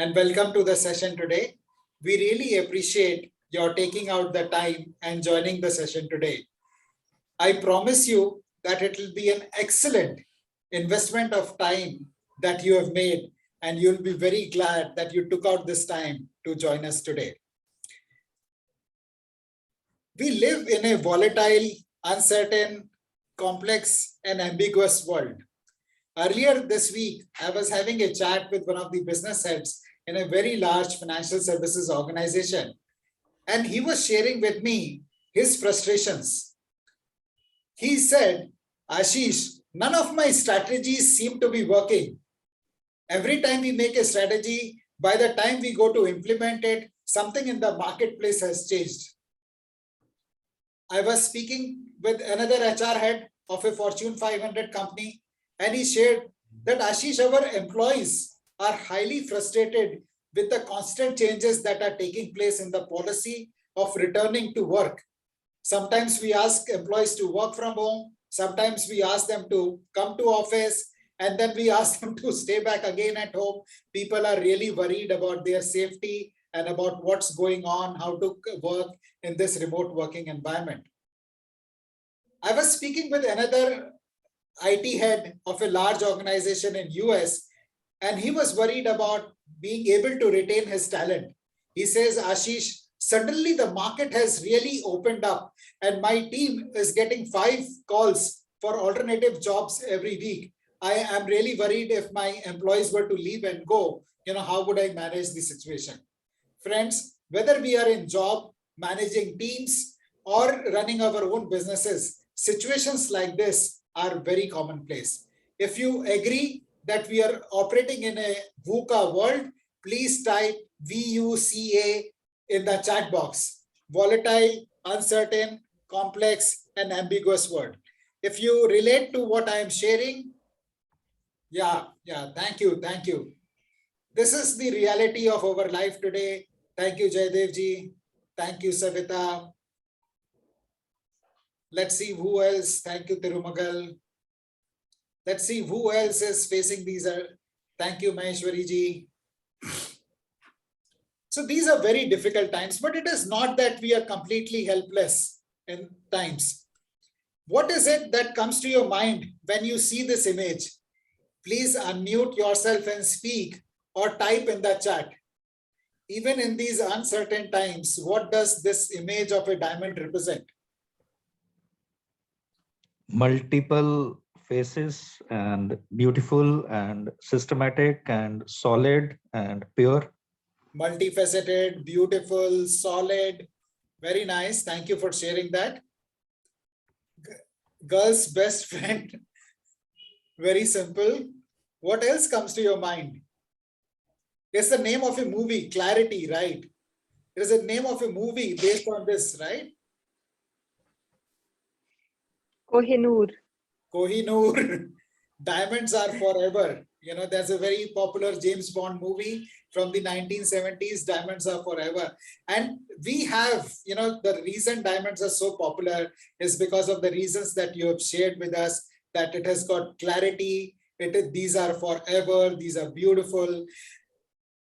and welcome to the session today. We really appreciate your taking out the time and joining the session today. I promise you that it will be an excellent investment of time that you have made, and you'll be very glad that you took out this time to join us today. We live in a volatile, uncertain, complex, and ambiguous world. Earlier this week, I was having a chat with one of the business heads in a very large financial services organization, and he was sharing with me his frustrations. He said, Ashish, none of my strategies seem to be working. Every time we make a strategy, by the time we go to implement it, something in the marketplace has changed. I was speaking with another HR head of a Fortune 500 company, and he shared that Ashish, our employees are highly frustrated with the constant changes that are taking place in the policy of returning to work. Sometimes we ask employees to work from home. Sometimes we ask them to come to office, and then we ask them to stay back again at home. People are really worried about their safety and about what's going on, how to work in this remote working environment. I was speaking with another IT head of a large organization in US, and he was worried about being able to retain his talent. He says, Ashish, suddenly the market has really opened up, and my team is getting 5 calls for alternative jobs every week. I am really worried if my employees were to leave and go, how would I manage the situation? Friends, whether we are in job, managing teams, or running our own businesses, situations like this are very commonplace. If you agree that we are operating in a VUCA world, please type VUCA in the chat box. Volatile, uncertain, complex, and ambiguous word. If you relate to what I am sharing, thank you. This is the reality of our life today. Thank you, Jaydevji. Thank you, Savita. Let's see who else. Thank you, Tirumagal. Let's see who else is facing these. Thank you, Maheshwari ji. So these are very difficult times, but it is not that we are completely helpless in times. What is it that comes to your mind when you see this image? Please unmute yourself and speak or type in the chat. Even in these uncertain times, what does this image of a diamond represent? Multiple faces, and beautiful and systematic and solid and pure. Multifaceted, beautiful, solid. Very nice. Thank you for sharing that. Girl's best friend. Very simple. What else comes to your mind? It's the name of a movie, Clarity, right? It is a name of a movie based on this, right? Kohinoor. Kohinoor. Diamonds are forever. There's a very popular James Bond movie from the 1970s, Diamonds Are Forever. And we have, the reason diamonds are so popular is because of the reasons that you have shared with us, that it has got clarity, these are forever, these are beautiful.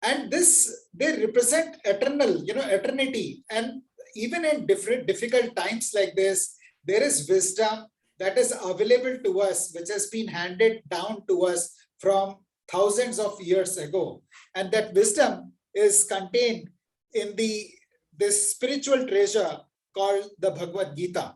And they represent eternity. And even in difficult times like this, there is wisdom that is available to us, which has been handed down to us from thousands of years ago. And that wisdom is contained in this spiritual treasure called the Bhagavad Gita.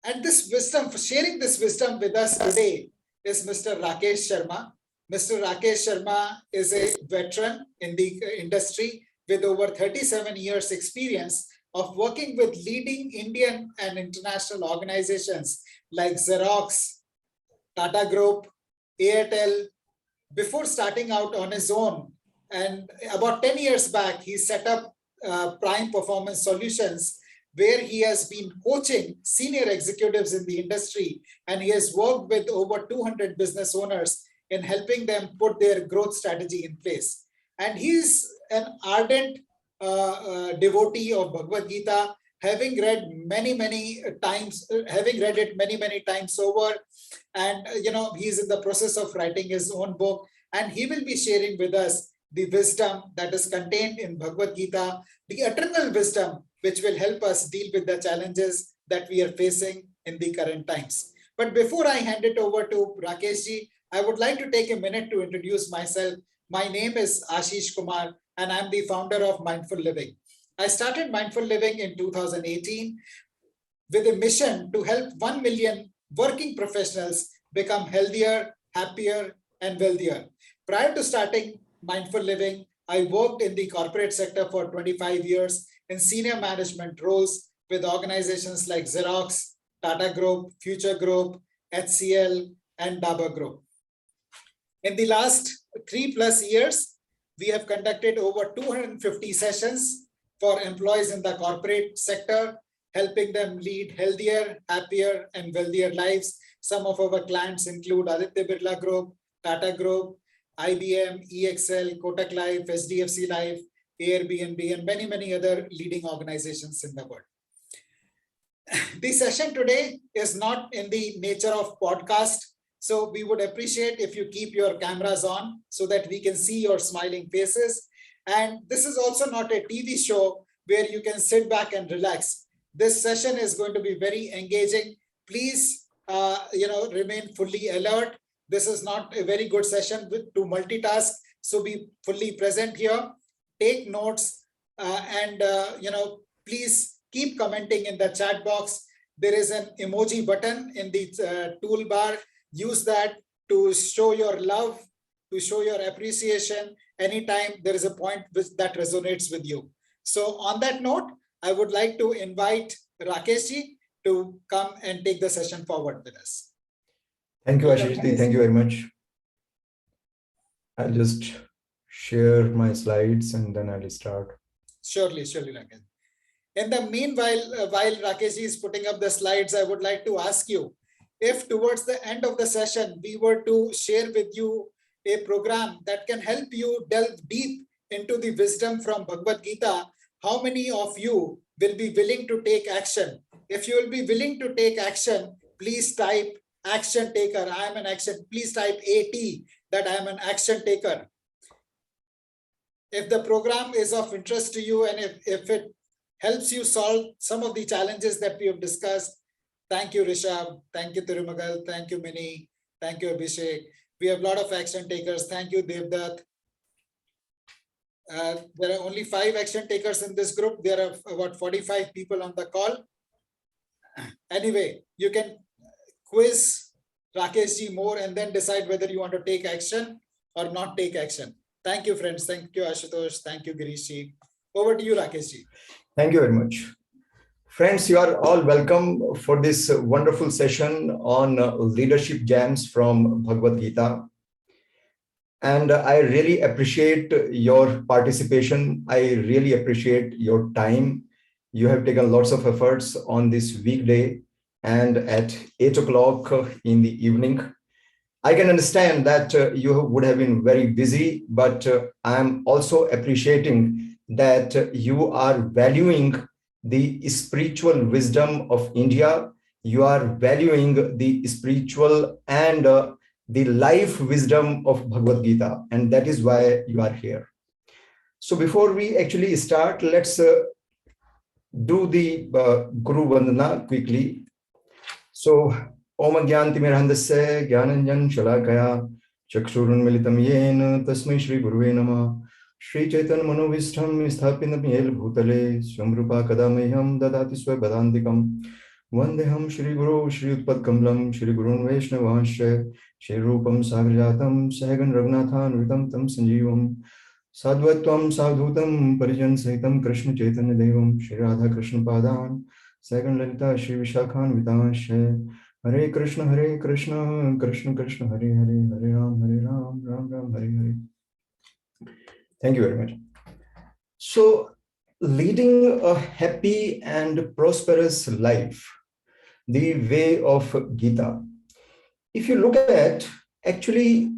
And this wisdom, sharing this wisdom with us today is Mr. Rakesh Sharma. Mr. Rakesh Sharma is a veteran in the industry with over 37 years experience of working with leading Indian and international organizations like Xerox, Tata Group, Airtel, before starting out on his own. And about 10 years back, he set up Prime Performance Solutions, where he has been coaching senior executives in the industry, and he has worked with over 200 business owners in helping them put their growth strategy in place. And he's an ardent devotee of Bhagavad Gita, having read many times, having read it many times over. And he's in the process of writing his own book. and he will be sharing with us the wisdom that is contained in Bhagavad Gita, the eternal wisdom which will help us deal with the challenges that we are facing in the current times. But before I hand it over to Rakesh ji, I would like to take a minute to introduce myself. My name is Ashish Kumar, and I'm the founder of Mindful Living. I started Mindful Living in 2018 with a mission to help 1 million working professionals become healthier, happier, and wealthier. Prior to starting Mindful Living, I worked in the corporate sector for 25 years in senior management roles with organizations like Xerox, Tata Group, Future Group, HCL, and Dabur Group. In the last 3+ years, we have conducted over 250 sessions for employees in the corporate sector, helping them lead healthier, happier, and wealthier lives. Some of our clients include Aditya Birla Group, Tata Group, IBM, EXL, Kotak Life, SDFC Life, Airbnb, and many, many other leading organizations in the world. The session today is not in the nature of podcast, so we would appreciate if you keep your cameras on so that we can see your smiling faces. And this is also not a TV show where you can sit back and relax. This session is going to be very engaging. Please, remain fully alert. This is not a very good session to multitask, so be fully present here. Take notes and please keep commenting in the chat box. There is an emoji button in the toolbar. Use that to show your love, to show your appreciation anytime there is a point that resonates with you. So on that note, I would like to invite Rakesh ji to come and take the session forward with us. Thank you, Ashish. Thank you very much. I'll just share my slides and then I'll start. Surely, Rakesh. In the meanwhile, while Rakesh ji is putting up the slides, I would like to ask you, if towards the end of the session, we were to share with you a program that can help you delve deep into the wisdom from Bhagavad Gita, how many of you will be willing to take action? If you will be willing to take action, please type action taker. I am an action. Please type AT, that I am an action taker. If the program is of interest to you and if it helps you solve some of the challenges that we have discussed, thank you, Rishabh. Thank you, Tirumagal. Thank you, Mini. Thank you, Abhishek. We have a lot of action takers. Thank you, Devdutt. There are only 5 action takers in this group. There are about 45 people on the call. Anyway, you can quiz Rakesh ji more and then decide whether you want to take action or not take action. Thank you, friends. Thank you, Ashutosh. Thank you, Girish ji. Over to you, Rakesh ji. Thank you very much. Friends, you are all welcome for this wonderful session on leadership gems from Bhagavad Gita. And I really appreciate your participation. I really appreciate your time. You have taken lots of efforts on this weekday and at 8 o'clock in the evening. I can understand that you would have been very busy, but I'm also appreciating that you are valuing the spiritual wisdom of India. You are valuing the spiritual and the life wisdom of Bhagavad Gita, and that is why you are here. So before we actually start, let's do the Guru Vandana quickly. So, Om Gyantimirandasya Gyananjan Shalakaya Chakshurun Militam Yen Tasmai Shri Guruve Namah Shri Chaitan Manovistham Sthapinam Yel Bhutale Swamrupa Kadameham Dadati Swabhadantikam Vandeham Shri Guru Shri Utpad Kamlam Shri Gurun Vaishnavasya Shri Rupam Sagrajatam Sahagan Raghunathan Vitam Tam Sanjeevam Sadvatvam Sadhutam Parijan Sahitam Krishna Chaitanya Devam Shri Radha Krishna Padan Sahagan Lalita Shri Vishakhan Vitasya Hare Krishna Krishna Krishna Hare Hare Hare Ram Ram Ram Hare Hare. Thank you very much. So, leading a happy and prosperous life, the way of Gita. If you look at, actually,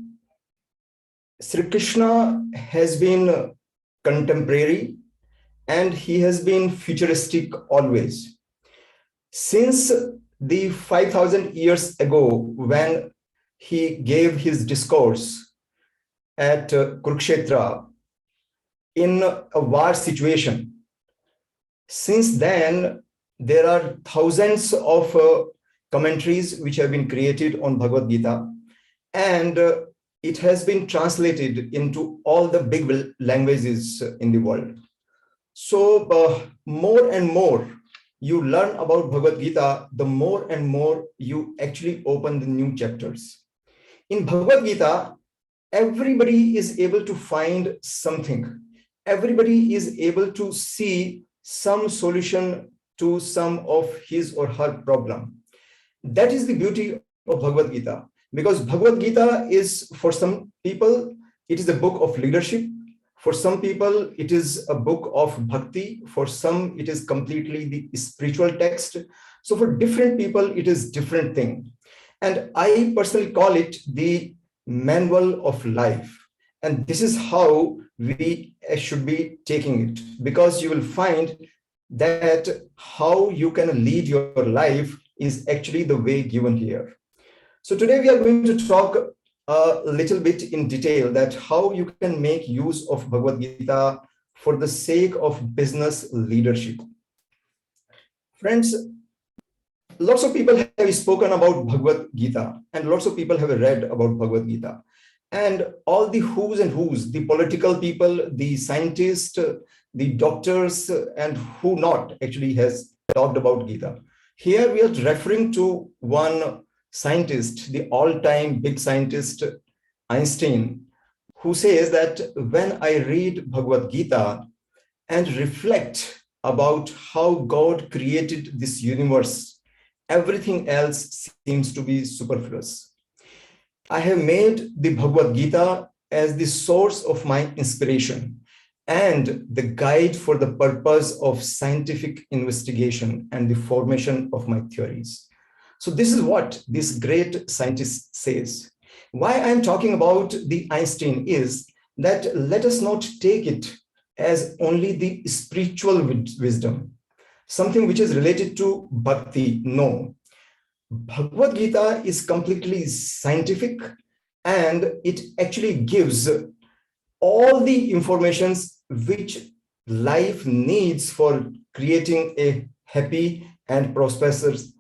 Sri Krishna has been contemporary and he has been futuristic always. Since the 5,000 years ago, when he gave his discourse, at Kurukshetra in a war situation. Since then, there are thousands of commentaries which have been created on Bhagavad Gita, and it has been translated into all the big languages in the world. So more and more you learn about Bhagavad Gita, the more and more you actually open the new chapters. In Bhagavad Gita, everybody is able to find something. Everybody is able to see some solution to some of his or her problem. That is the beauty of Bhagavad Gita, because Bhagavad Gita is, for some people, it is a book of leadership. For some people, it is a book of bhakti. For some, it is completely the spiritual text. So for different people, it is different thing. And I personally call it the manual of life. And this is how we should be taking it, because you will find that how you can lead your life is actually the way given here. So today we are going to talk a little bit in detail that how you can make use of Bhagavad Gita for the sake of business leadership. Friends, lots of people have spoken about Bhagavad Gita and lots of people have read about Bhagavad Gita. And all the who's and who's, the political people, the scientists, the doctors, and who not actually has talked about Gita. Here we are referring to one scientist, the all-time big scientist, Einstein, who says that when I read Bhagavad Gita and reflect about how God created this universe, everything else seems to be superfluous. I have made the Bhagavad Gita as the source of my inspiration and the guide for the purpose of scientific investigation and the formation of my theories. So this is what this great scientist says. Why I'm talking about the Einstein is that let us not take it as only the spiritual wisdom, something which is related to bhakti. No. Bhagavad Gita is completely scientific and it actually gives all the informations which life needs for creating a happy and prosperous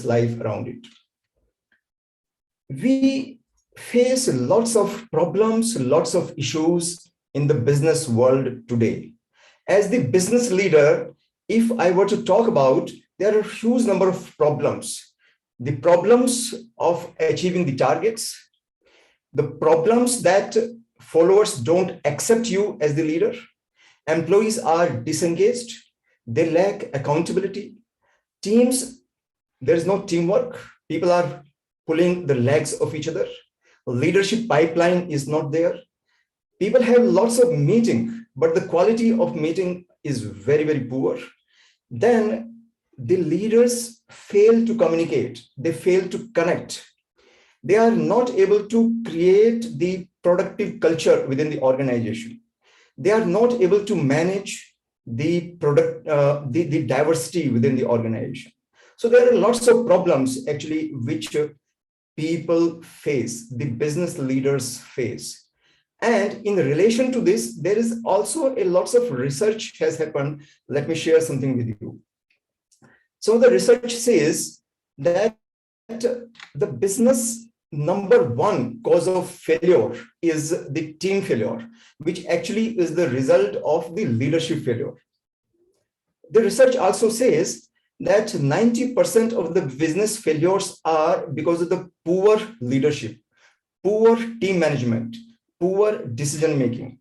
life around it. We face lots of problems, lots of issues in the business world today. As the business leader, if I were to talk about, there are a huge number of problems. The problems of achieving the targets, the problems that followers don't accept you as the leader, employees are disengaged, they lack accountability, teams, there is no teamwork, people are pulling the legs of each other, leadership pipeline is not there, people have lots of meeting, but the quality of meeting is very, very poor. Then the leaders fail to communicate, they fail to connect. They are not able to create the productive culture within the organization. They are not able to manage the the diversity within the organization. So there are lots of problems actually which people face, the business leaders face. And in relation to this, there is also a lots of research has happened. Let me share something with you. So the research says that the business number one cause of failure is the team failure, which actually is the result of the leadership failure. The research also says that 90% of the business failures are because of the poor leadership, poor team management, poor decision making.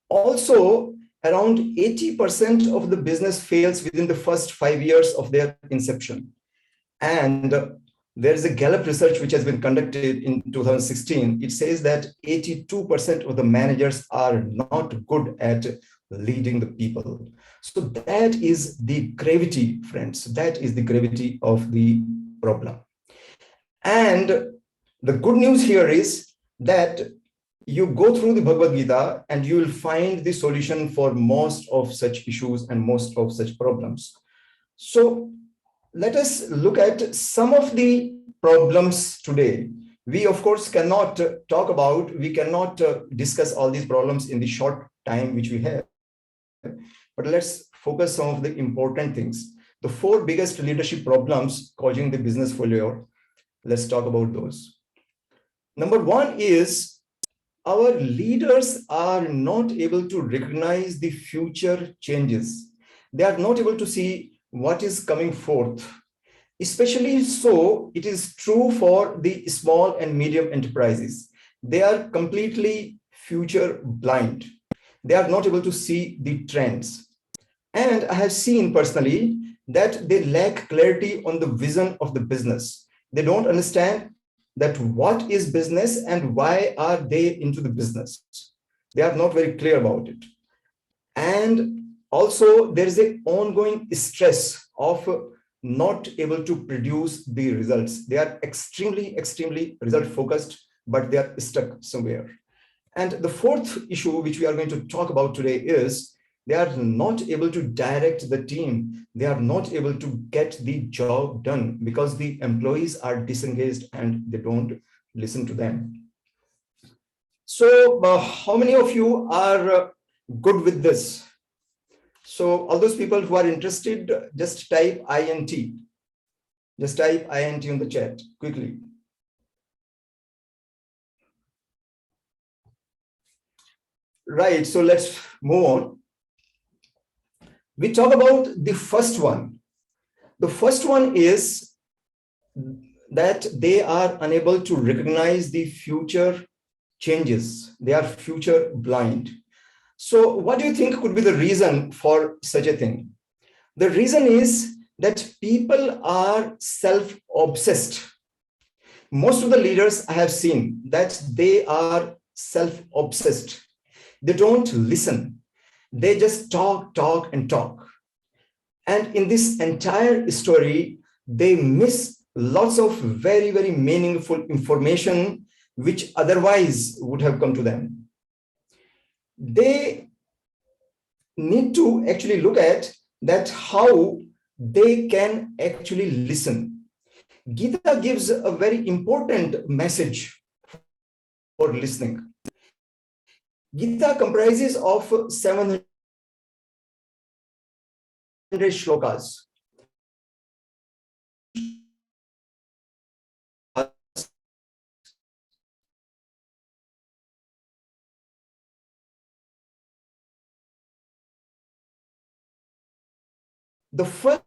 Also, around 80% of the business fails within the first 5 years of their inception. And there is a Gallup research which has been conducted in 2016. It says that 82% of the managers are not good at leading the people. So that is the gravity, friends. That is the gravity of the problem. And the good news here is that you go through the Bhagavad Gita and you will find the solution for most of such issues and most of such problems. So let us look at some of the problems today We, of course, cannot discuss all these problems in the short time which we have. But let's focus some of the important things. The 4 biggest leadership problems causing the business failure. Let's talk about those. Number 1 is our leaders are not able to recognize the future changes. They are not able to see what is coming forth. Especially so, it is true for the small and medium enterprises. They are completely future blind. They are not able to see the trends. And I have seen personally that they lack clarity on the vision of the business. They don't understand that what is business and why are they into the business. They are not very clear about it. And also there is an ongoing stress of not able to produce the results. They are extremely result focused, but they are stuck somewhere. And the 4th issue which we are going to talk about today is they are not able to direct the team. They are not able to get the job done because the employees are disengaged and they don't listen to them. So how many of you are good with this? So all those people who are interested, just type INT. Just type INT in the chat quickly. Right, so let's move on. We talk about the first one. The first one is that they are unable to recognize the future changes. They are future blind. So what do you think could be the reason for such a thing? The reason is that people are self-obsessed. Most of the leaders I have seen that they are self-obsessed. They don't listen. They just talk. And in this entire story, they miss lots of very meaningful information which otherwise would have come to them. They need to actually look at that how they can actually listen. Gita gives a very important message for listening. Gita comprises of 700 shlokas. The first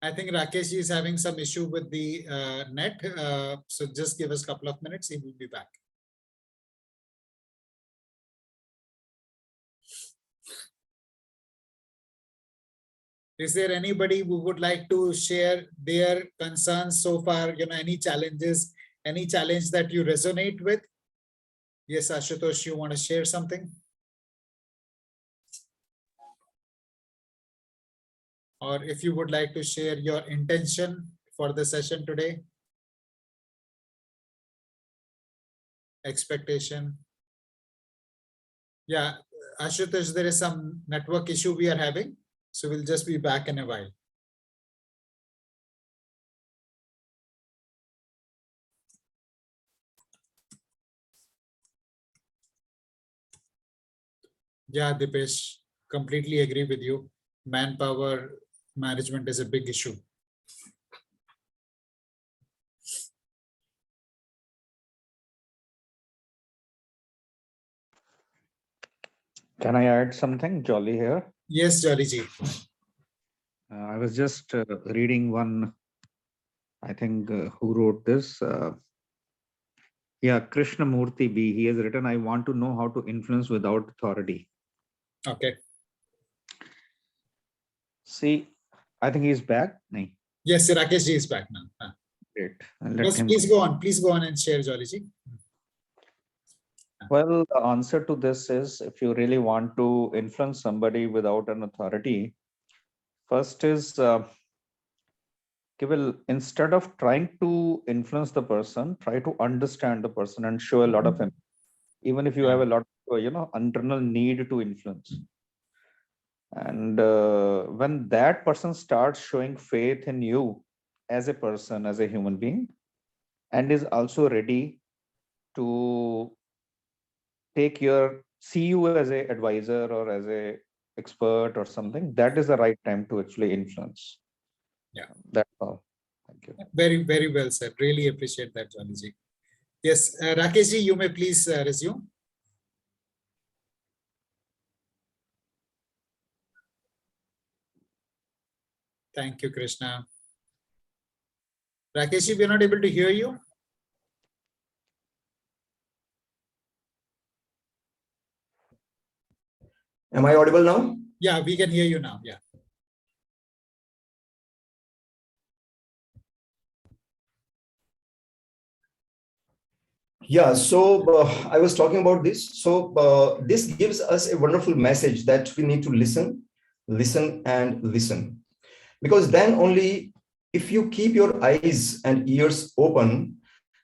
I think Rakesh is having some issue with the net. So just give us a couple of minutes. He will be back. Is there anybody who would like to share their concerns so far? Any challenges, any challenge that you resonate with? Yes, Ashutosh, you want to share something? Or if you would like to share your intention for the session today, expectation. Yeah, Ashutosh, there is some network issue we are having, so we'll just be back in a while. Yeah, Dipesh, completely agree with you. Manpower management is a big issue. Can I add something, Jolly, here? Yes, Jolly ji. I was just reading one, I think, who wrote this? Yeah, Krishnamurti B. He has written, I want to know how to influence without authority. Okay. See, I think he's back. Nahin. Yes, Rakesh ji is back now. Great. I'll let Yes, him. please go on. Please go on and share, Jolly ji. Well, the answer to this is, if you really want to influence somebody without an authority, first is, instead of trying to influence the person, try to understand the person and show a lot of empathy, even if you have a lot of, internal need to influence. And when that person starts showing faith in you as a person, as a human being, and is also ready to see you as a advisor or as a expert or something, that is the right time to actually influence. Yeah. That's all. Thank you. Very, very well said. Really appreciate that, Jolly ji. Yes, Rakesh ji, you may please resume. Thank you, Krishna. Rakesh ji, we are not able to hear you. Am I audible now? Yeah, we can hear you now. Yeah. Yeah, so I was talking about this. So this gives us a wonderful message that we need to listen, listen, and listen. Because then only if you keep your eyes and ears open,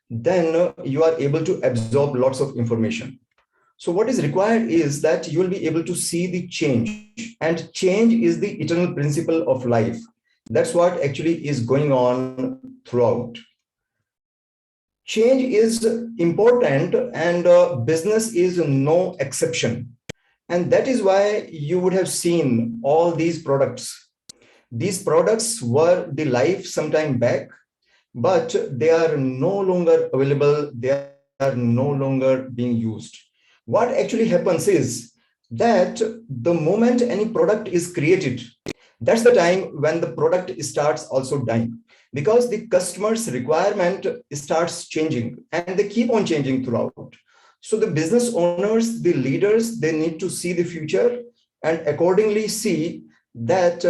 then you are able to absorb lots of information. So what is required is that you will be able to see the change, and change is the eternal principle of life. That's what actually is going on throughout. Change is important, and business is no exception. And that is why you would have seen all these products. These products were the life sometime back, but they are no longer available. They are no longer being used. What actually happens is that the moment any product is created, that's the time when the product starts also dying, because the customer's requirement starts changing and they keep on changing throughout. So the business owners, the leaders, they need to see the future and accordingly see that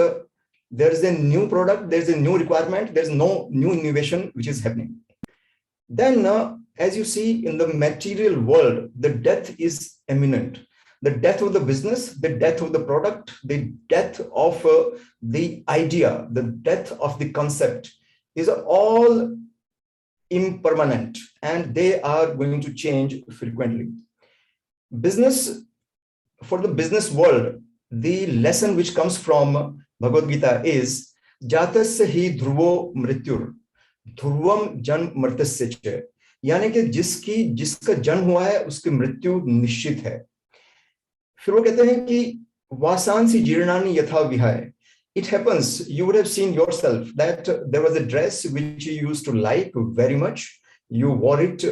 there is a new product, there's a new requirement, there's no new innovation which is happening. Then as you see in the material world, the death is imminent. The death of the business, the death of the product, the death of the idea, the death of the concept is all impermanent, and they are going to change frequently. Business, for the business world, the lesson which comes from Bhagavad Gita is Jatasya hi dhruvo mrityur, ध्रुवम जन्म मृत्यस्य च, यानी कि जिसका जन्म हुआ है उसकी मृत्यु निश्चित है. फिर वो कहते हैं कि वासांसी जीर्णानि यथा विहाय. It happens, you would have seen yourself that there was a dress which you used to like very much. You wore it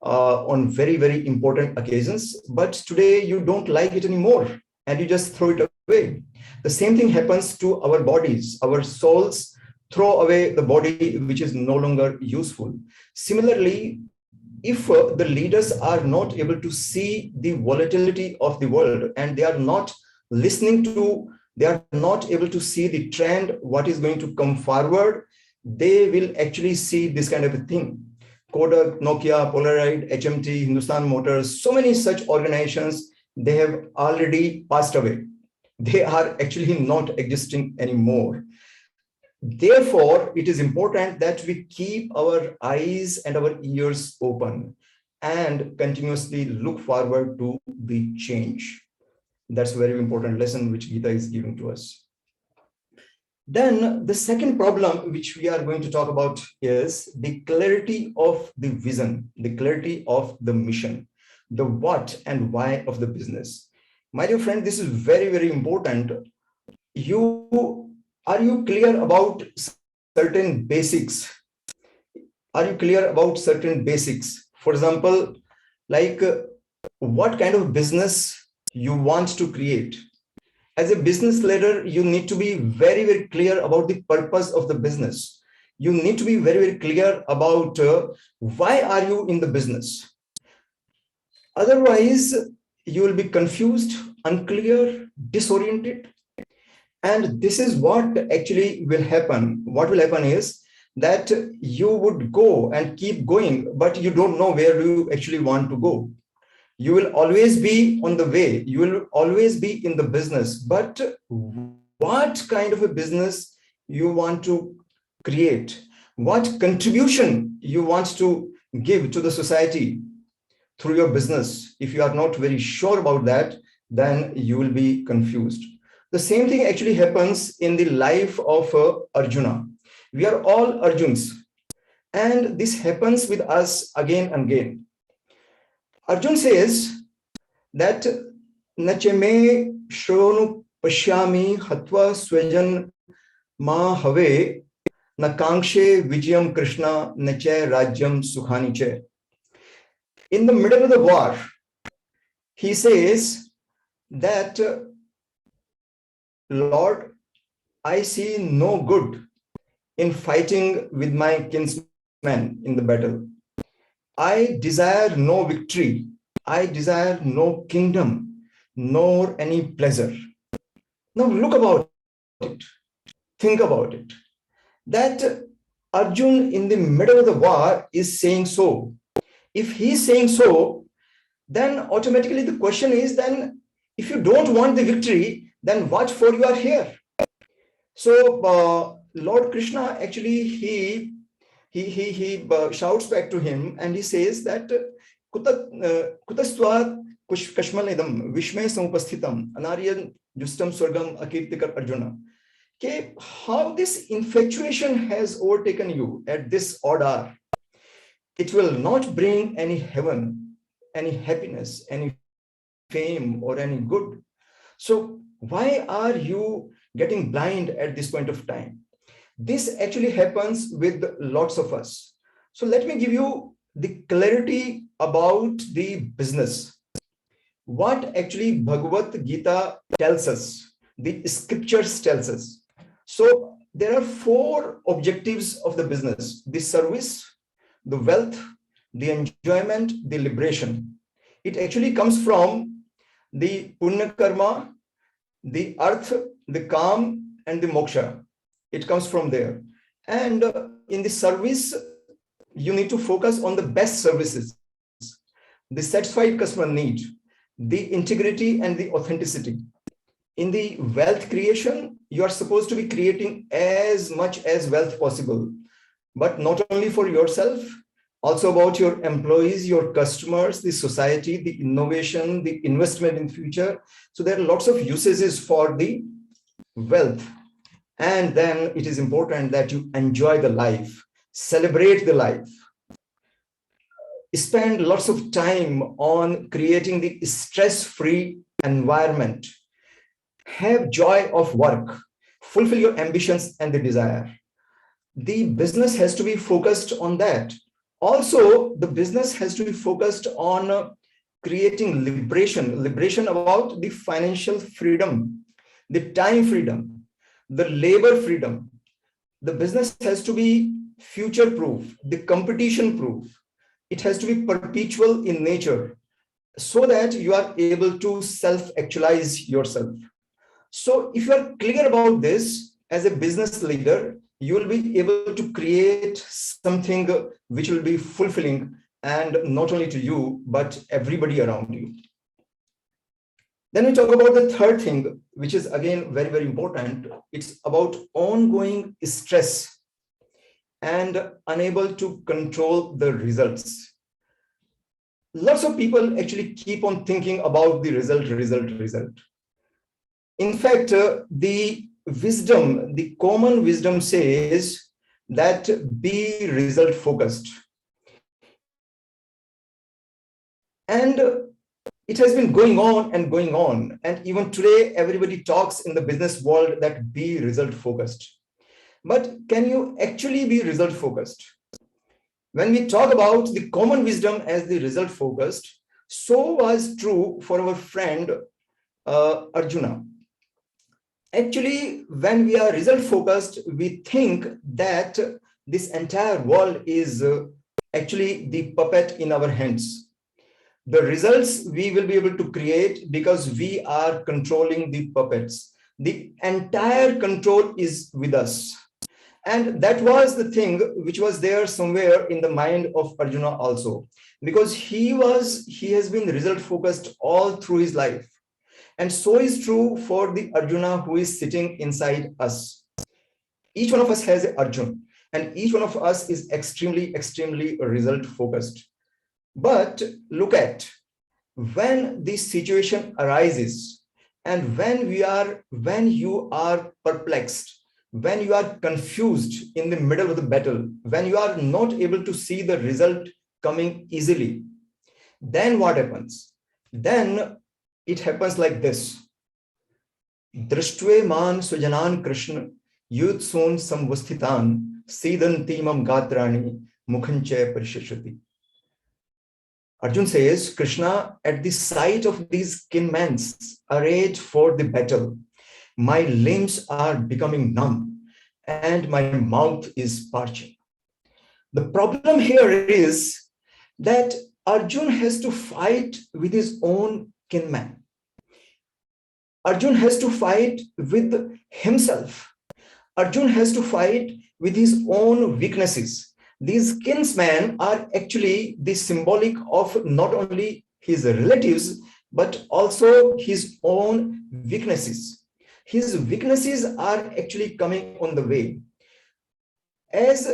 on very, very important occasions, but today you don't like it anymore and you just throw it away. The same thing happens to our bodies. Our souls throw away the body which is no longer useful. Similarly, if the leaders are not able to see the volatility of the world and they are not listening to, they are not able to see the trend, what is going to come forward, they will actually see this kind of a thing. Kodak, Nokia, Polaroid, HMT, Hindustan Motors, so many such organizations, they have already passed away. They are actually not existing anymore. Therefore, it is important that we keep our eyes and our ears open and continuously look forward to the change. That's a very important lesson which Gita is giving to us. Then the second problem which we are going to talk about is the clarity of the vision, the clarity of the mission, the what and why of the business. My dear friend, this is very, very important. Are you clear about certain basics? Are you clear about certain basics? For example, like what kind of business you want to create? As a business leader, you need to be very, very clear about the purpose of the business. You need to be very, very clear about why are you in the business? Otherwise, you will be confused, unclear, disoriented. And this is what actually will happen. What will happen is that you would go and keep going, but you don't know where you actually want to go. You will always be on the way. You will always be in the business. But what kind of a business you want to create? What contribution you want to give to the society through your business? If you are not very sure about that, then you will be confused. The same thing actually happens in the life of Arjuna. We are all Arjuns, and this happens with us again and again. Arjun says that Nachame Shronu Pashyami Hatva Swajan Ma Have Nakangshe Vijayam Krishna Nache Rajyam Sukhaniche. In the middle of the war, he says that, Lord, I see no good in fighting with my kinsmen in the battle. I desire no victory. I desire no kingdom, nor any pleasure. Now look about it. Think about it. That Arjun in the middle of the war is saying so. If he's saying so, then automatically the question is, then if you don't want the victory, then what for you are here? So Lord Krishna actually he shouts back to him and he says that Kutaswat Kashmalidam Vishme Samupasthitam Anaryan Justam Swargam Akirtikar Arjuna. Okay, how this infatuation has overtaken you at this odd hour. It will not bring any heaven, any happiness, any fame, or any good. So why are you getting blind at this point of time? This actually happens with lots of us. So let me give you the clarity about the business. What actually Bhagavad Gita tells us, the scriptures tells us. So there are 4 objectives of the business: the service, the wealth, the enjoyment, the liberation. It actually comes from the punya karma, the arth, the kam, and the moksha. It comes from there. And in the service, you need to focus on the best services, the satisfied customer need, the integrity and the authenticity. In the wealth creation, you are supposed to be creating as much as wealth possible, but not only for yourself, also about your employees, your customers, the society, the innovation, the investment in future. So there are lots of usages for the wealth. And then it is important that you enjoy the life, celebrate the life, spend lots of time on creating the stress-free environment, have joy of work, fulfill your ambitions and the desire. The business has to be focused on that. Also, the business has to be focused on creating liberation about the financial freedom, the time freedom, the labor freedom. The business has to be future proof, the competition proof. It has to be perpetual in nature so that you are able to self-actualize yourself. So if you are clear about this as a business leader, you will be able to create something which will be fulfilling, and not only to you, but everybody around you. Then we talk about the third thing, which is again very, very important. It's about ongoing stress and unable to control the results. Lots of people actually keep on thinking about the result. In fact, the common wisdom says that be result focused. And it has been going on and going on. And even today, everybody talks in the business world that be result focused. But can you actually be result focused? When we talk about the common wisdom as the result focused, so was true for our friend Arjuna. Actually, when we are result focused, we think that this entire world is actually the puppet in our hands. The results we will be able to create because we are controlling the puppets. The entire control is with us. And that was the thing which was there somewhere in the mind of Arjuna also, because he has been result focused all through his life. And so is true for the Arjuna who is sitting inside us. Each one of us has an Arjun, and each one of us is extremely, extremely result focused. But look at when this situation arises, and when you are perplexed, when you are confused in the middle of the battle, when you are not able to see the result coming easily, then what happens? Then it happens like this. Drishtve man sujanan Krishna yutsun samvasthitan sidantimam gatrani mukhanche parishashati. Arjun says, Krishna, at the sight of these kinmen arrayed for the battle, my limbs are becoming numb and my mouth is parching. The problem here is that Arjun has to fight with his own kinman. Arjun has to fight with himself. Arjun has to fight with his own weaknesses. These kinsmen are actually the symbolic of not only his relatives, but also his own weaknesses. His weaknesses are actually coming on the way. As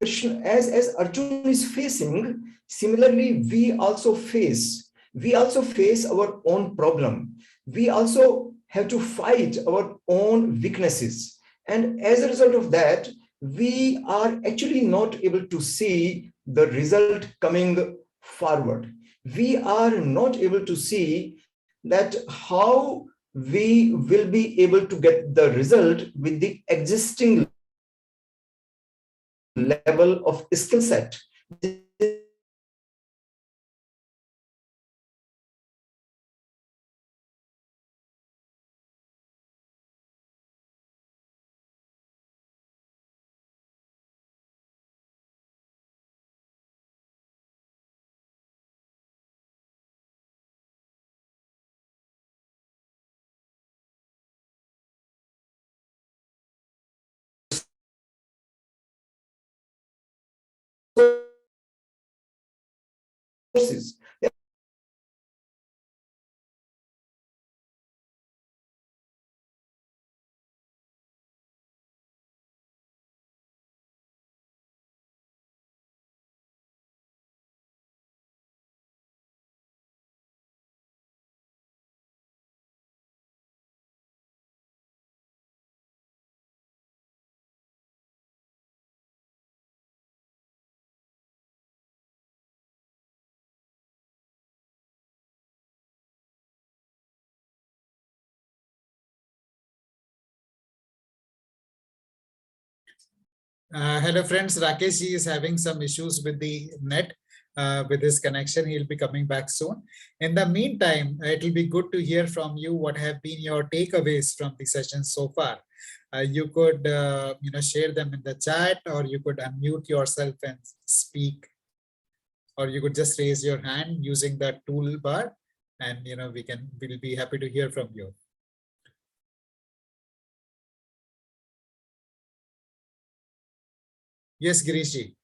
Arjun is facing, similarly, we also face our own problem. We also have to fight our own weaknesses. And as a result of that, we are actually not able to see the result coming forward. We are not able to see that how we will be able to get the result with the existing level of skill set. Hello friends, Rakesh is having some issues with the net, with his connection. He'll be coming back soon. In the meantime, it will be good to hear from you what have been your takeaways from the session so far. You could share them in the chat, or you could unmute yourself and speak, or you could just raise your hand using that toolbar, and we'll be happy to hear from you. Yes, Girishji.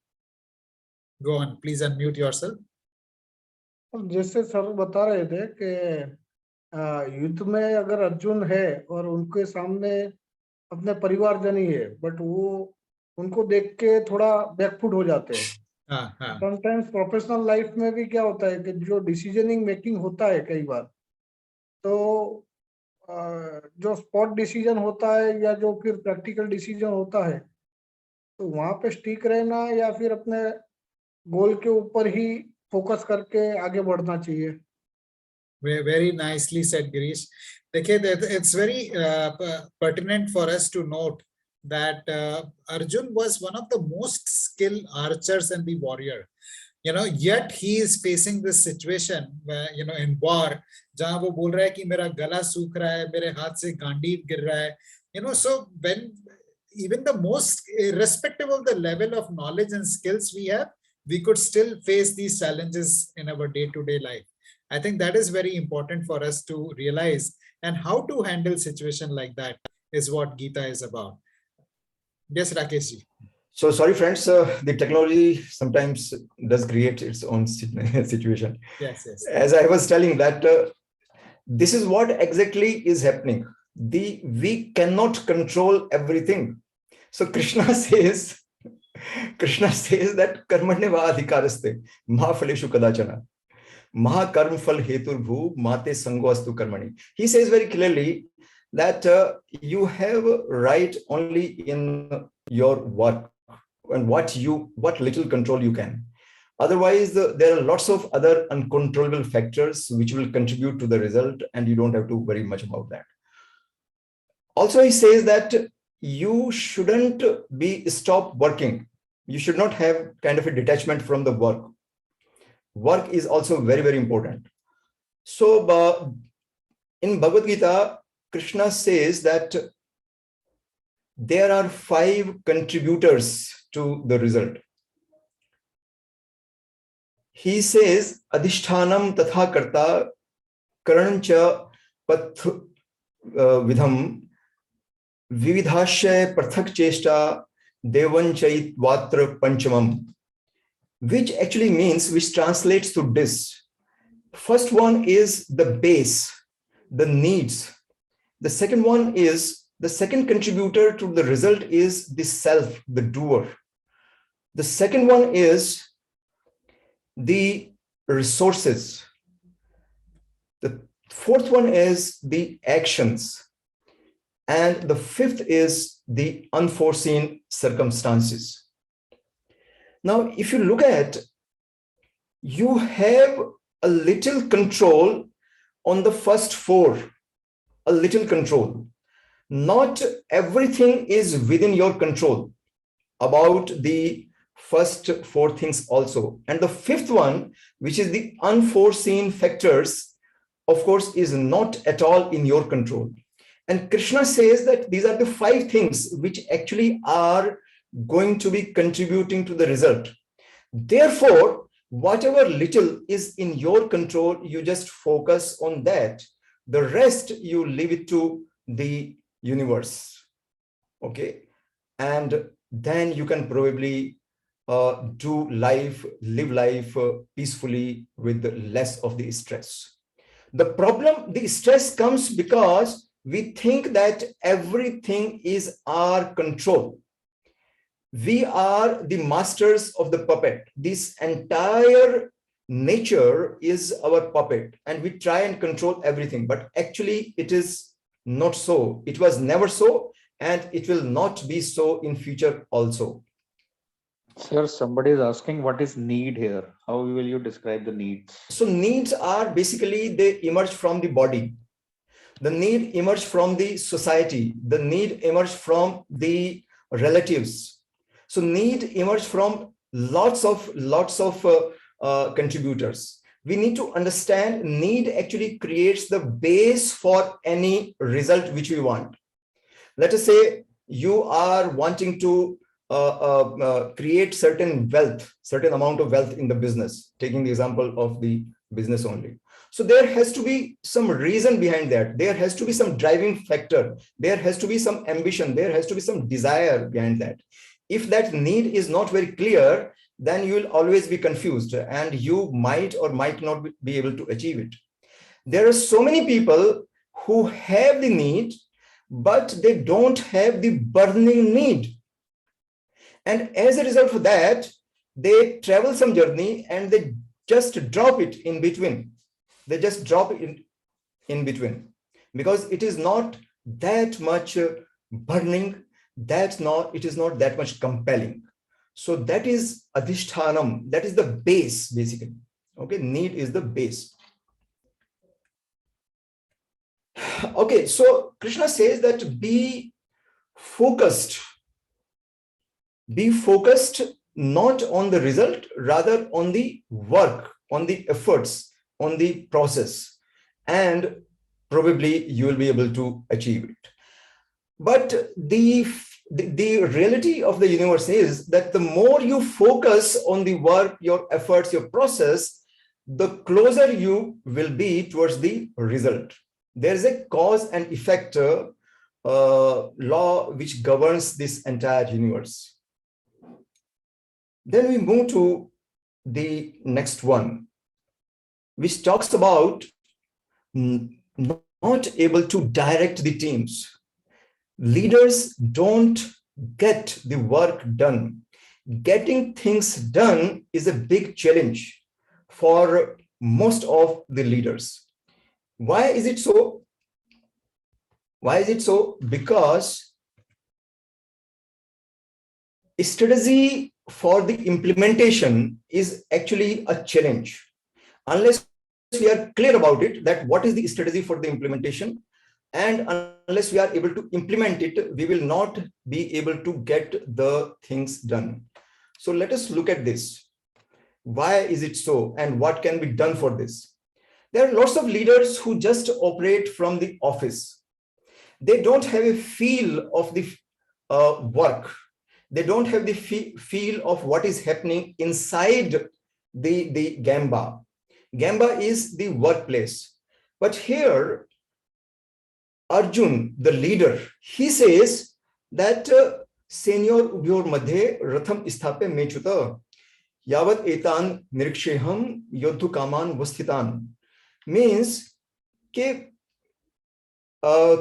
Go on, please unmute yourself. जैसे sir बता रहे थे कि युद्ध में अगर अर्जुन है और उनके सामने अपने परिवारजन ही है, बट वो उनको देख के थोड़ा बैकफुट हो जाते हैं। समटाइम्स प्रोफेशनल लाइफ में भी क्या होता है कि जो डिसीजनिंग मेकिंग होता है कई बार, तो जो स्पॉट डिसीजन होता है या जो फिर प्रैक्टिकल डिसीजन होता है, तो वहां पे स्टिक रहना या फिर अपने गोल के ऊपर ही फोकस करके आगे बढ़ना चाहिए। Very nicely said, Girish. It's very pertinent for us to note that Arjun was one of the most skilled archers and the warrior. Yet he is facing this situation where, in war, जहाँ वो बोल रहा है कि मेरा गला सूख रहा है, मेरे हाथ से गांडीव गिर रहा है, so when even the most, irrespective of the level of knowledge and skills we have, we could still face these challenges in our day-to-day life. I think that is very important for us to realize, and how to handle situation like that is what Gita is about. Yes, Rakesh ji. So sorry, friends, the technology sometimes does create its own situation. Yes, yes. As I was telling that this is what exactly is happening. We cannot control everything. So Krishna says that karmanyeva adhikaraste ma phaleshu kadachana ma karm phal hetur bhu mate sangoastu karmani. He says very clearly that you have right only in your work and what little control you can. Otherwise, there are lots of other uncontrollable factors which will contribute to the result, and you don't have to worry much about that. Also, he says that you shouldn't stop working. You should not have kind of a detachment from the work. Work is also very, very important. So in Bhagavad Gita, Krishna says that there are 5 contributors to the result. He says, Adhishthanam tatha karta karancha path vidham vividhashya prathak cheshta devanchait vatra panchamam, which actually means, which translates to this. First one is the base, the needs. The second one is, the second contributor to the result is the self, the doer. The second one is the resources. The fourth one is the actions. And the fifth is the unforeseen circumstances. Now, if you look at, you have a little control on the first 4, a little control. Not everything is within your control about the first 4 things also. And the fifth one, which is the unforeseen factors, of course, is not at all in your control. And Krishna says that these are the 5 things which actually are going to be contributing to the result. Therefore, whatever little is in your control, you just focus on that. The rest, you leave it to the universe. Okay. And then you can probably live life peacefully with less of the stress. The stress comes because we think that everything is our control. We are the masters of the puppet. This entire nature is our puppet, and we try and control everything, but actually it is not so. It was never so, and it will not be so in future also. Sir, somebody is asking, what is need here? How will you describe the needs? So needs are basically, they emerge from the body. The need emerge from the society. The need emerge from the relatives. So need emerge from lots of contributors. We need to understand need actually creates the base for any result which we want. Let us say you are wanting to create certain amount of wealth in the business, taking the example of the business only. So there has to be some reason behind that. There has to be some driving factor. There has to be some ambition. There has to be some desire behind that. If that need is not very clear, then you will always be confused and you might or might not be able to achieve it. There are so many people who have the need, but they don't have the burning need. And as a result of that, they travel some journey and they just drop it in between. They just drop it in between because it is not that much burning. It is not that much compelling. So that is adhishthanam. That is the base, basically. Okay, need is the base. Okay, so Krishna says that be focused. Be focused not on the result, rather on the work, on the efforts, on the process, and probably you will be able to achieve it. But the reality of the universe is that the more you focus on the work, your efforts, your process, the closer you will be towards the result. There is a cause and effect law which governs this entire universe. Then we move to the next one, which talks about not able to direct the teams. Leaders don't get the work done. Getting things done is a big challenge for most of the leaders. Why is it so? Why is it so? Because strategy for the implementation is actually a challenge. Unless we are clear about it, that what is the strategy for the implementation, and unless we are able to implement it, we will not be able to get the things done. So let us look at this. Why is it so, and what can be done for this? There are lots of leaders who just operate from the office. They don't have a feel of the work. They don't have the feel of what is happening inside the Gamba. Gamba is the workplace. But here, Arjun, the leader, he says that senior ubyor madhe ratham isthape mechuta yavat etan niriksheham yodhu kaman vasthitan. Means ke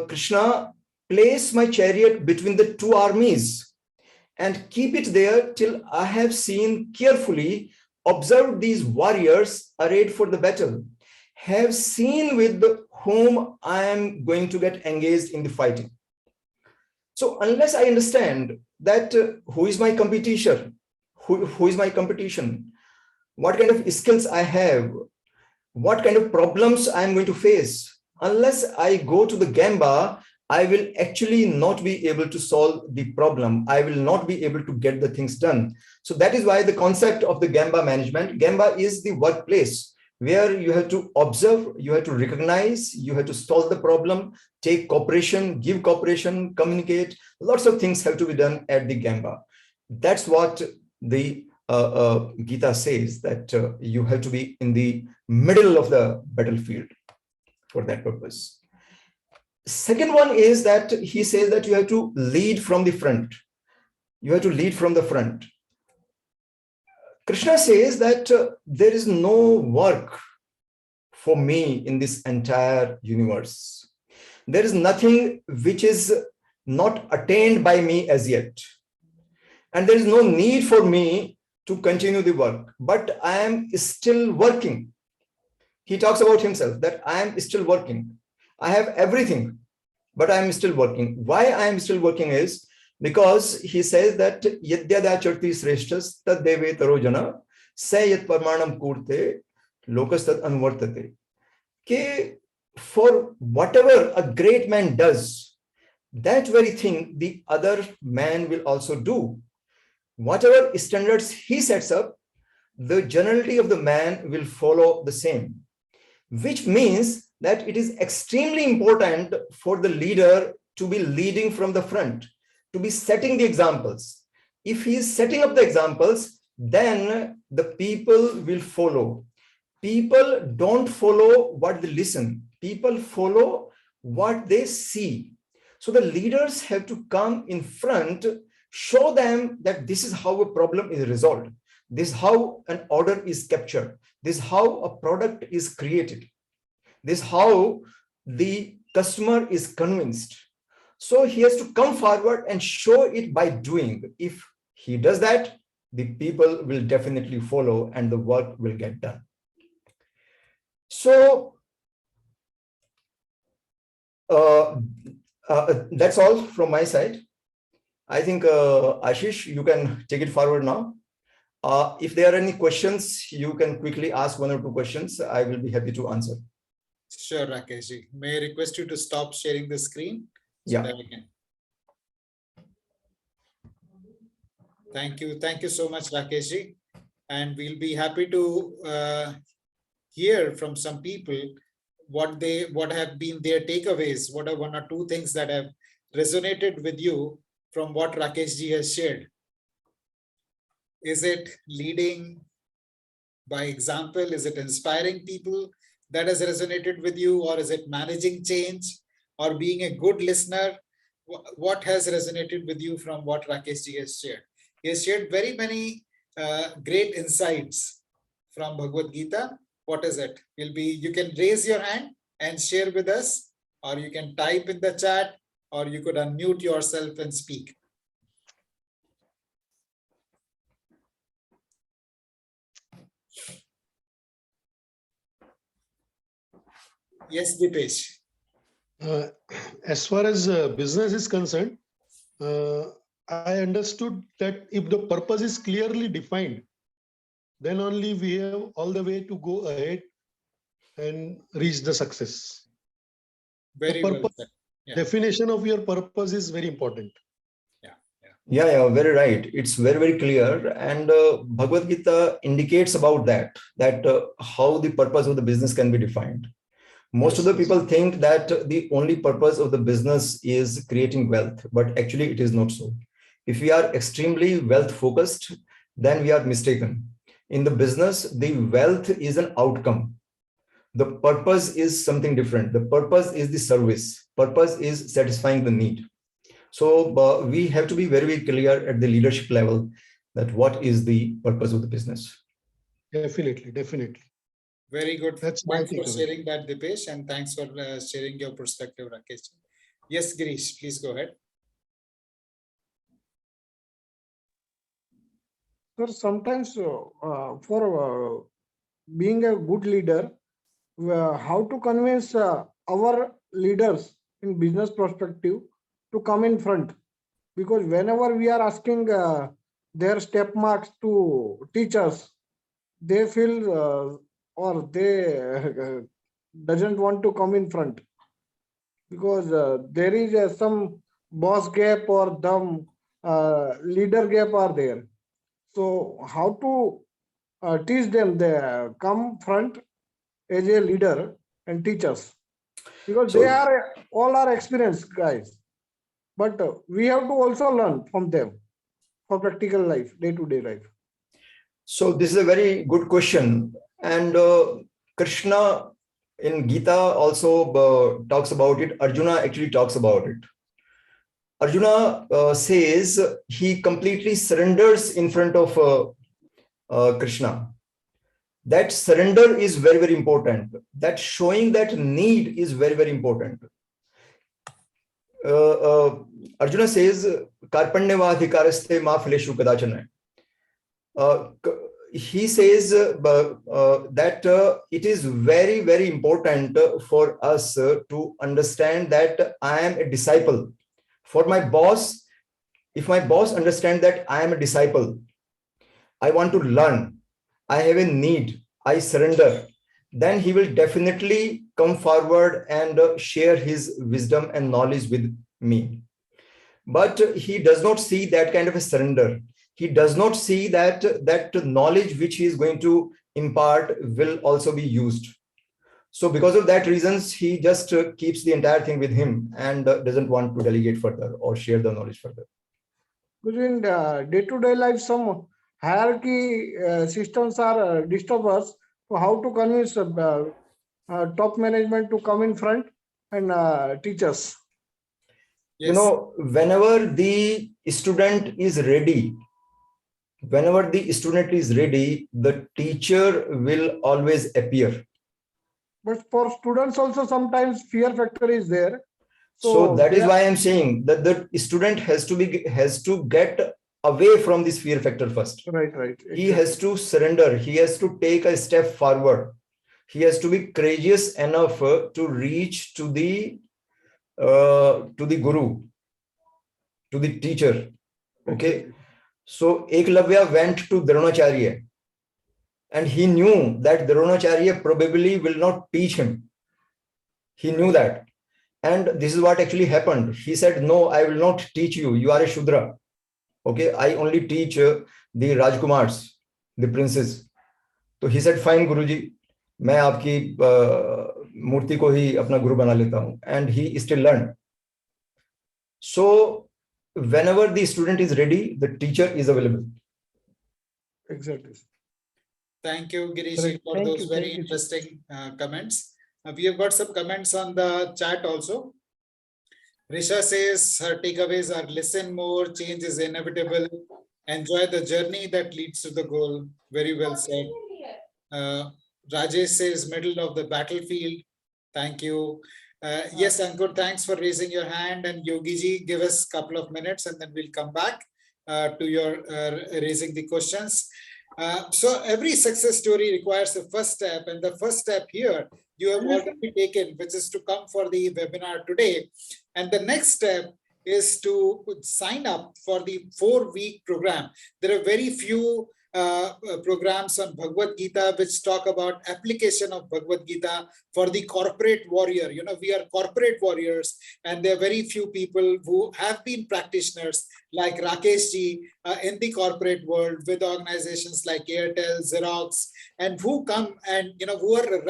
Krishna, place my chariot between the two armies and keep it there till I have seen carefully, observed these warriors arrayed for the battle, have seen with whom I am going to get engaged in the fighting. So unless I understand that who is my competition, who is my competition, what kind of skills I have, what kind of problems I am going to face, unless I go to the Gamba, I will actually not be able to solve the problem. I will not be able to get the things done. So that is why the concept of the Gamba management, Gamba is the workplace where you have to observe, you have to recognize, you have to solve the problem, take cooperation, give cooperation, communicate. Lots of things have to be done at the Gamba. That's what the Gita says, that you have to be in the middle of the battlefield for that purpose. Second one is that he says that you have to lead from the front. You have to lead from the front. Krishna says that there is no work for me in this entire universe. There is nothing which is not attained by me as yet. And there is no need for me to continue the work, but I am still working. He talks about himself that I am still working. I have everything, but I am still working. Why I am still working is because he says that yadyada charti sreshtas tad deve tarojana sayat parmanam kurte lokas tad anvartate. Ke for whatever a great man does, that very thing the other man will also do. Whatever standards he sets up, the generality of the man will follow the same. Which means that it is extremely important for the leader to be leading from the front, to be setting the examples. If he is setting up the examples, then the people will follow. People don't follow what they listen. People follow what they see. So the leaders have to come in front, show them that this is how a problem is resolved. This is how an order is captured. This is how a product is created. This is how the customer is convinced. So he has to come forward and show it by doing. If he does that, the people will definitely follow and the work will get done. So that's all from my side. I think Ashish, you can take it forward now. If there are any questions, you can quickly ask one or two questions. I will be happy to answer. Sure, Rakesh ji. May I request you to stop sharing the screen? So that we can. Thank you. Thank you so much, Rakesh ji. And we'll be happy to hear from some people what have been their takeaways. What are one or two things that have resonated with you from what Rakesh ji has shared? Is it leading By example, is it inspiring people that has resonated with you, or is it managing change, or being a good listener? What has resonated with you from what Rakesh ji has shared? He has shared very many great insights from Bhagavad Gita. What is it? You can raise your hand and share with us, or you can type in the chat, or you could unmute yourself and speak. Yes, Dipesh. As far as business is concerned, I understood that if the purpose is clearly defined, then only we have all the way to go ahead and reach the success. Very The well purpose, said. Yeah. definition of your purpose is very important. Yeah, very right. It's very, very clear. And Bhagavad Gita indicates about that how the purpose of the business can be defined. Most of the people think that the only purpose of the business is creating wealth, but actually it is not so. If we are extremely wealth focused, then we are mistaken. In the business, the wealth is an outcome. The purpose is something different. The purpose is the service. Purpose is satisfying the need. So we have to be very, very clear at the leadership level that what is the purpose of the business. Definitely, definitely. Very good. That's my Thanks for takeaway. sharing that, Dipesh, and thanks for sharing your perspective, Rakesh. Yes, Girish, please go ahead. Sir, sometimes for being a good leader, how to convince our leaders in business perspective to come in front? Because whenever we are asking their step marks to teach us, they feel or they doesn't want to come in front, because there is some boss gap or some leader gap are there. So how to teach them they come front as a leader and teach us, because So- they are all our experienced guys, but we have to also learn from them for practical life, day-to-day life. So this is a very good question. And Krishna in Gita also talks about it. Arjuna actually talks about it. Arjuna says he completely surrenders in front of Krishna. That surrender is very, very important. That showing that need is very, very important. Arjuna says, Karpanyavadhikaraste ma phileshu kadachana. He says that it is very, very important for us to understand that I am a disciple. For my boss, if my boss understands that I am a disciple, I want to learn, I have a need, I surrender, then he will definitely come forward and share his wisdom and knowledge with me. But he does not see that kind of a surrender. He does not see that knowledge which he is going to impart will also be used. So because of that reasons, he just keeps the entire thing with him and doesn't want to delegate further or share the knowledge further. Because in day-to-day life, some hierarchy systems are disturbers. So how to convince top management to come in front and teach us? Yes. You know, whenever the student is ready, the teacher will always appear. But for students also sometimes fear factor is there. So that is why I'm saying that the student has to get away from this fear factor first. Right. Exactly. He has to surrender. He has to take a step forward. He has to be courageous enough to reach to the guru, to the teacher. Okay. So Eklavya went to Dronacharya and he knew that Dronacharya probably will not teach him. He knew that. And this is what actually happened. He said, no, I will not teach you. You are a Shudra. Okay. I only teach the Rajkumars, the princes. So he said, fine, Guruji, मैं आपकी मूर्ति को ही अपना गुरु बना लेता हूं. And he still learned. So whenever the student is ready, the teacher is available. Exactly. Thank you, Girish, Correct. for Thank those you, very thank you. interesting comments. We have got some comments on the chat also. Risha says her takeaways are listen more, change is inevitable, enjoy the journey that leads to the goal. Very well said. Rajesh says middle of the battlefield. Thank you. Yes, Ankur, thanks for raising your hand. And Yogi ji, give us a couple of minutes and then we'll come back to your raising the questions. So every success story requires a first step, and the first step here you have already taken, which is to come for the webinar today. And the next step is to sign up for the 4-week program. There are very few programs on Bhagavad Gita which talk about application of Bhagavad Gita for the corporate warrior. You know, we are corporate warriors, and there are very few people who have been practitioners like Rakesh ji in the corporate world with organizations like Airtel, Xerox, and who come and, you know, who are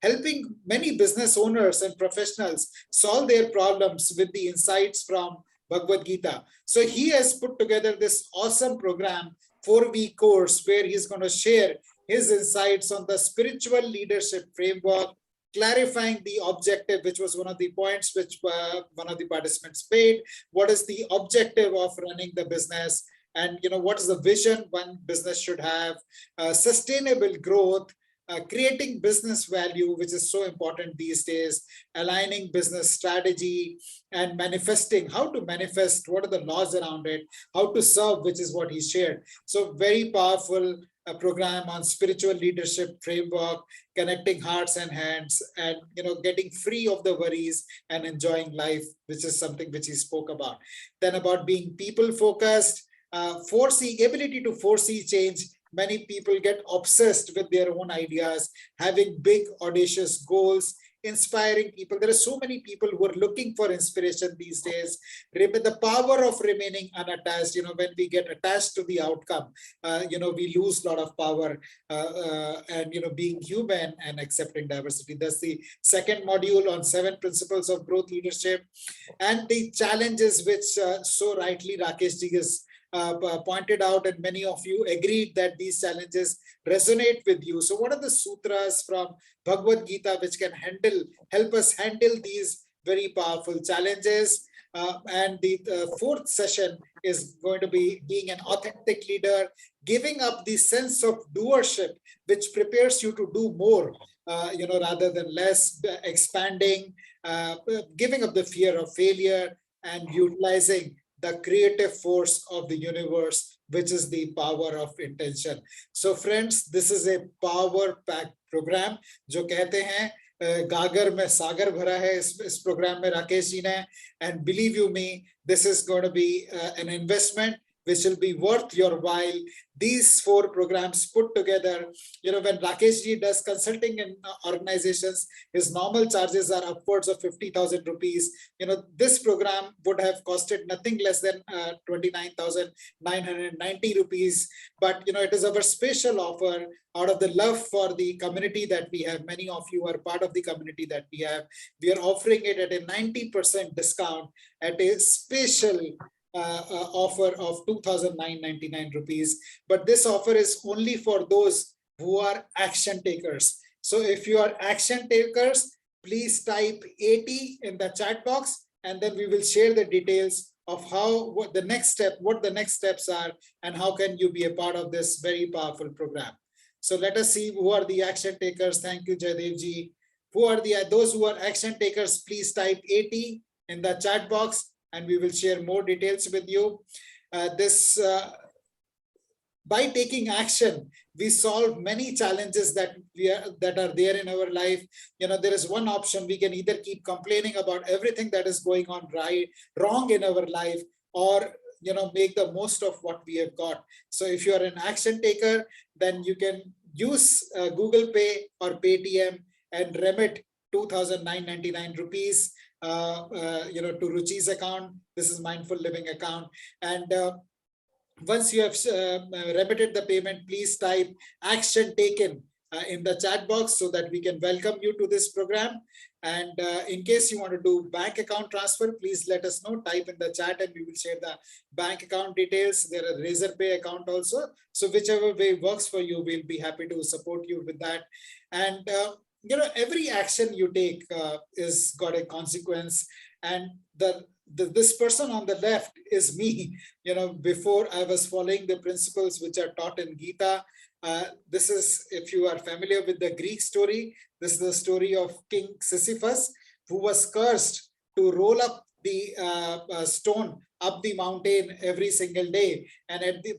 helping many business owners and professionals solve their problems with the insights from Bhagavad Gita. So he has put together this awesome program, 4-week course, where he's going to share his insights on the spiritual leadership framework, clarifying the objective, which was one of the points which one of the participants made. What is the objective of running the business? And, you know, what is the vision one business should have? Sustainable growth, creating business value, which is so important these days, aligning business strategy, and manifesting, how to manifest, what are the laws around it, how to serve, which is what he shared. So very powerful program on spiritual leadership framework, connecting hearts and hands, and, you know, getting free of the worries and enjoying life, which is something which he spoke about. Then about being people focused, ability to foresee change. Many people get obsessed with their own ideas, having big, audacious goals, inspiring people. There are so many people who are looking for inspiration these days. The power of remaining unattached. You know, when we get attached to the outcome, you know, we lose a lot of power. And, you know, being human and accepting diversity. That's the second module on 7 principles of growth leadership, and the challenges which so rightly Rakesh ji is pointed out, and many of you agreed that these challenges resonate with you. So what are the sutras from Bhagavad Gita which can help us handle these very powerful challenges? And the 4th session is going to be being an authentic leader, giving up the sense of doership, which prepares you to do more, you know, rather than less, expanding, giving up the fear of failure, and utilizing the creative force of the universe, which is the power of intention. So friends, this is a power-packed program. जो कहते हैं गागर में सागर भरा है इस program में राकेश जी ने, and believe you me, this is going to be an investment which will be worth your while. These 4 programs put together, you know, when Rakesh ji does consulting in organizations, his normal charges are upwards of 50,000 rupees. You know, this program would have costed nothing less than 29,990 rupees. But, you know, it is our special offer out of the love for the community that we have. Many of you are part of the community that we have. We are offering it at a 90% discount at a special offer of 2,999 rupees. But this offer is only for those who are action takers. So if you are action takers, please type 80 in the chat box, and then we will share the details of what the next steps are, and how can you be a part of this very powerful program. So let us see who are the action takers. Thank you, Jaydev ji. Who are those who are action takers? Please type 80 in the chat box, and we will share more details with you. By taking action, we solve many challenges that are there in our life. You know, there is one option: we can either keep complaining about everything that is going on wrong in our life, or, you know, make the most of what we have got. So if you are an action taker, then you can use Google Pay or Paytm and remit 2,999 rupees. You know, to Ruchi's account. This is Mindful Living account. And once you have remitted the payment, please type action taken in the chat box so that we can welcome you to this program. And in case you want to do bank account transfer, please let us know. Type in the chat and we will share the bank account details. There are Razorpay account also. So whichever way works for you, we'll be happy to support you with that. And every action you take is got a consequence. And this person on the left is me. Before I was following the principles which are taught in Gita. This is, if you are familiar with the Greek story, this is the story of King Sisyphus, who was cursed to roll up the stone up the mountain every single day. And at the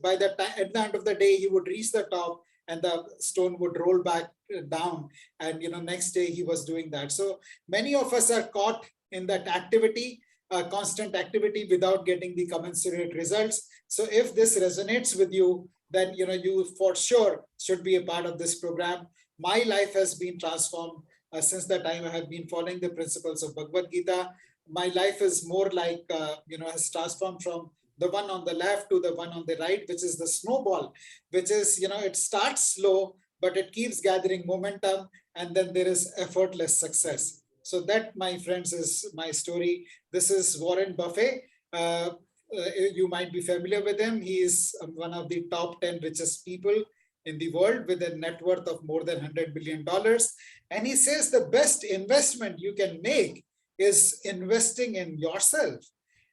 end of the day, he would reach the top and the stone would roll back down. And next day he was doing that. So many of us are caught in that activity, constant activity, without getting the commensurate results. So if this resonates with you, then you for sure should be a part of this program. My life has been transformed since the time I have been following the principles of Bhagavad Gita. My life is more like has transformed from the one on the left to the one on the right, which is the snowball, which is it starts slow, but it keeps gathering momentum, and then there is effortless success. So that, my friends, is my story. This is Warren Buffett. You might be familiar with him. He is one of the top 10 richest people in the world with a net worth of more than $100 billion. And he says the best investment you can make is investing in yourself,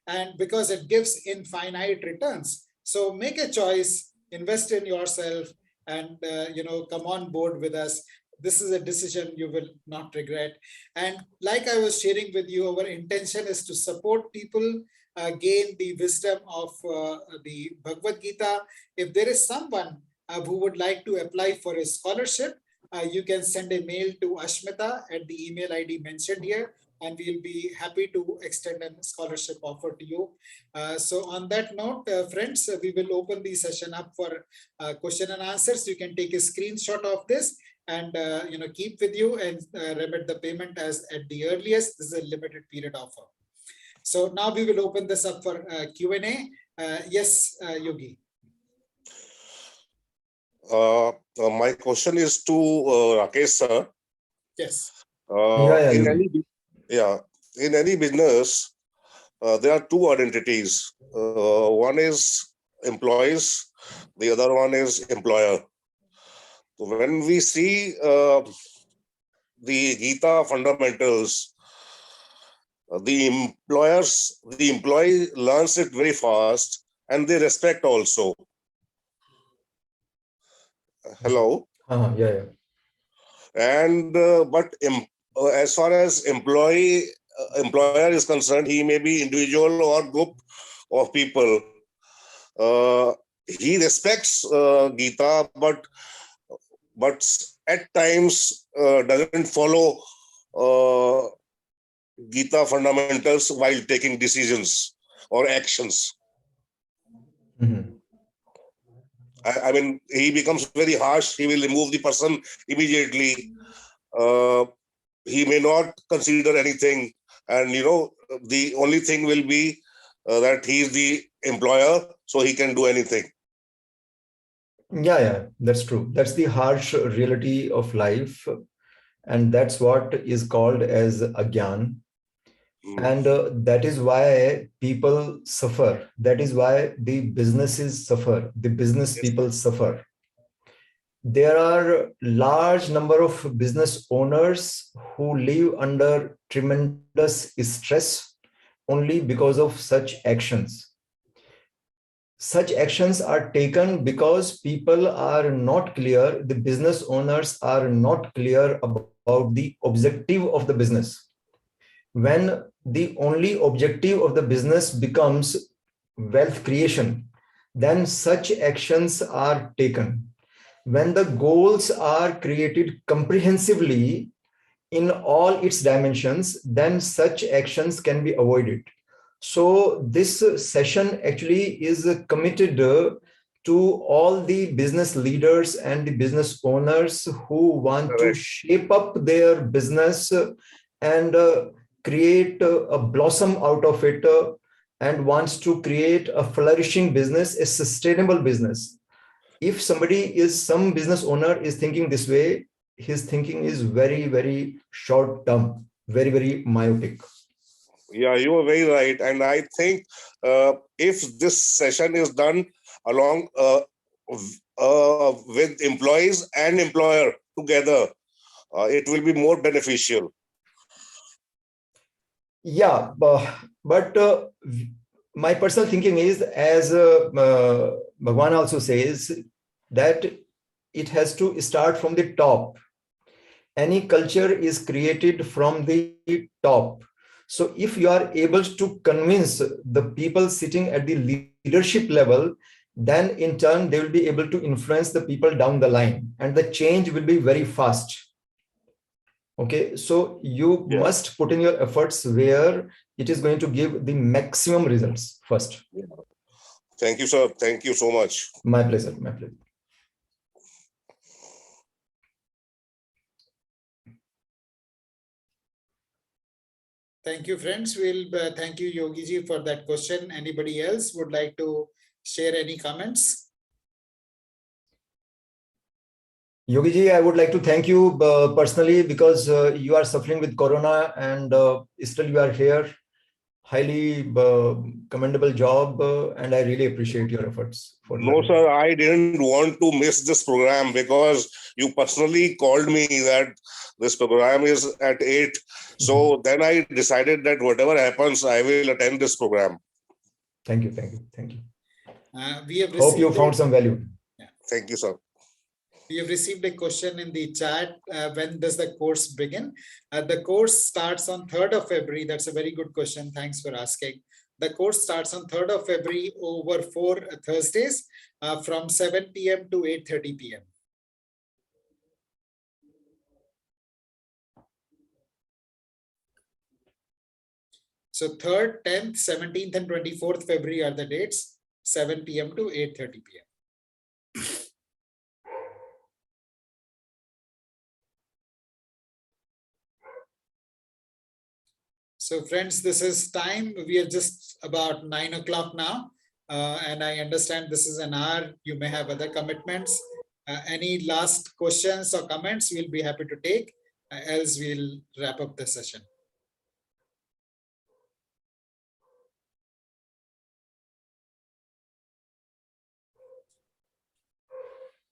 and because it gives infinite returns. So make a choice, invest in yourself, and come on board with us. This is a decision you will not regret. And like I was sharing with you, our intention is to support people gain the wisdom of the Bhagavad Gita. If there is someone who would like to apply for a scholarship, you can send a mail to Ashmita at the email ID mentioned here, and we'll be happy to extend a scholarship offer to you. So on that note, friends, we will open the session up for question and answers. You can take a screenshot of this and keep with you and remit the payment as at the earliest. This is a limited period offer. So now we will open this up for Q&A. Yes, Yogi. My question is to Rakesh sir. Yes. In any business, there are two identities. One is employees, the other one is employer. So when we see the Gita fundamentals, the employee learns it very fast, and they respect also. Hello. Yeah. And but as far as employer is concerned, he may be individual or group of people. He respects Gita, but at times doesn't follow Gita fundamentals while taking decisions or actions. Mm-hmm. I mean, he becomes very harsh. He will remove the person immediately. He may not consider anything, and the only thing will be that he is the employer, so he can do anything. Yeah, that's true. That's the harsh reality of life, and that's what is called as agyan. And that is why people suffer. That is why the businesses suffer. The business people suffer. There are large number of business owners who live under tremendous stress only because of such actions. Such actions are taken because people are not clear, the business owners are not clear about the objective of the business. When the only objective of the business becomes wealth creation, then such actions are taken. When the goals are created comprehensively in all its dimensions, then such actions can be avoided. So this session actually is committed to all the business leaders and the business owners who want to shape up their business and create a blossom out of it and wants to create a flourishing business, a sustainable business. If some business owner is thinking this way, his thinking is very, very short term, very, very myopic. Yeah, you are very right. And I think if this session is done along with employees and employer together, it will be more beneficial. Yeah, but my personal thinking is, as Bhagwan also says, that it has to start from the top. Any culture is created from the top. So if you are able to convince the people sitting at the leadership level, then in turn they will be able to influence the people down the line, and the change will be very fast. Okay, so you Yeah. must put in your efforts where it is going to give the maximum results first. Thank you, sir. Thank you so much. My pleasure, my pleasure. Thank you, friends. We'll thank you, Yogi ji, for that question. Anybody else would like to share any comments? Yogi ji, I would like to thank you personally, because you are suffering with corona and still you are here. Highly commendable job, and I really appreciate your efforts. No, sir, I didn't want to miss this program because you personally called me that this program is at 8. So then I decided that whatever happens, I will attend this program. Thank you, thank you, thank you. We have Hope you received found some value. Thank you, sir. We have received a question in the chat. When does the course begin? The course starts on 3rd of February. That's a very good question. Thanks for asking. The course starts on 3rd of February over 4 Thursdays from 7 p.m. to 8:30 p.m. So 3rd, 10th, 17th, and 24th February are the dates, 7 p.m. to 8:30 p.m. So friends, this is time. We are just about 9 o'clock now. And I understand this is an hour. You may have other commitments. Any last questions or comments, we'll be happy to take. Else we'll wrap up the session.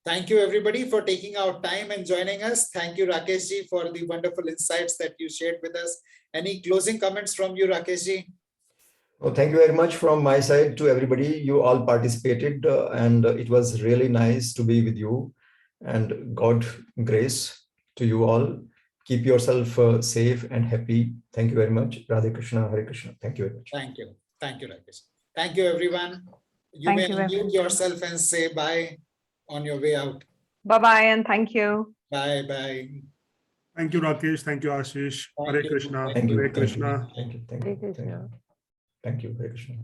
Thank you, everybody, for taking out time and joining us. Thank you, Rakesh ji, for the wonderful insights that you shared with us. Any closing comments from you, Rakesh ji? Well, thank you very much from my side to everybody. You all participated, and it was really nice to be with you. And God grace to you all. Keep yourself safe and happy. Thank you very much. Radhe Krishna, Hare Krishna. Thank you very much. Thank you. Thank you, Rakesh. Thank you, everyone. You Thank may you, everyone. unmute yourself and say bye on your way out. Bye-bye and thank you. Bye bye. Thank you, Rakesh. Thank you, Ashish. Thank Hare you. Krishna. Thank you. Hare Thank you. Krishna. Thank you. Thank you. Thank you. Thank you. Hare Krishna.